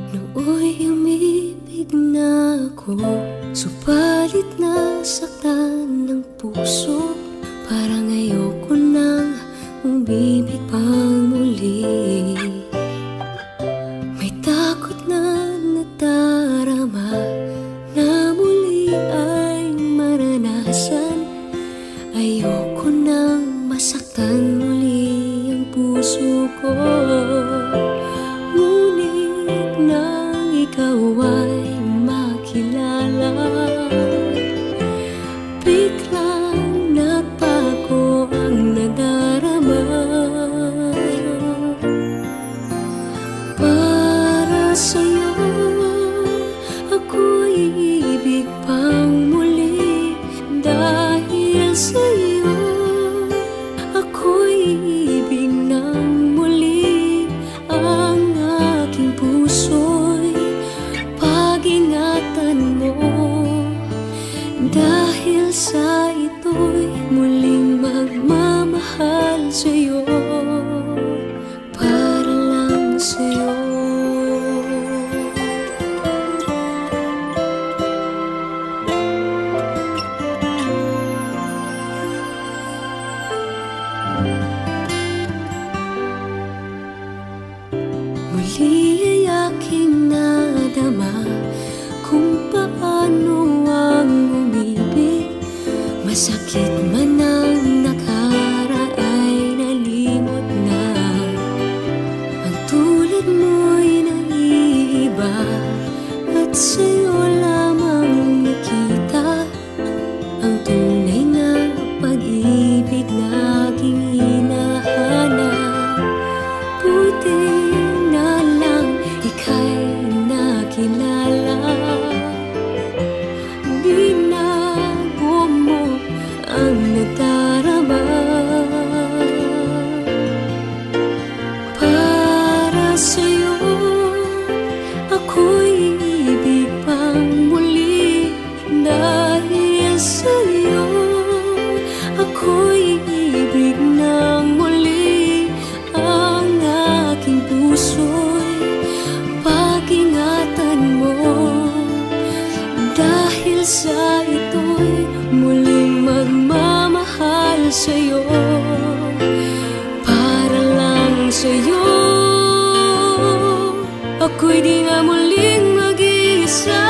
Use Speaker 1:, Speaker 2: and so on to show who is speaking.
Speaker 1: Nooy umibig na ako, subalit nasaktan ng puso. Parang ayoko nang umibig pang muli. May takot na nadarama na muli ay maranasan. Ayoko nang masaktan muli ang puso ko. Ngunit nang ikaw ay makilala, biglang nagbago ang nadarama. Para sa'yo ako'y ibig pang muli. Dahil sa'yo ako'y ibig ng muli. Ang aking puso'y pag-ingatan mo. Dahil sa ito'y muling magmamahal sa'yo, para lang sa'yo. Muli ay aking nadama kung paano ang umibig. Masakit man ang nakaraan, nalimot na. Ang tulad mo'y naiiba, at sa'yo lamang nakita ang tunay na pag-ibig na aking hinahanap. Buti na lang ika'y nakilala. Binago mo ang nadarama. Para sa'yo ako'y ibig pang muli. Dahil sa'yo ako'y ibig ng muli. Ang aking puso'y pag-ingatan mo. Dahil sa ito'y muling magmamahal sa'yo, para lang sa'yo. Ako'y di nga muling mag-iisa.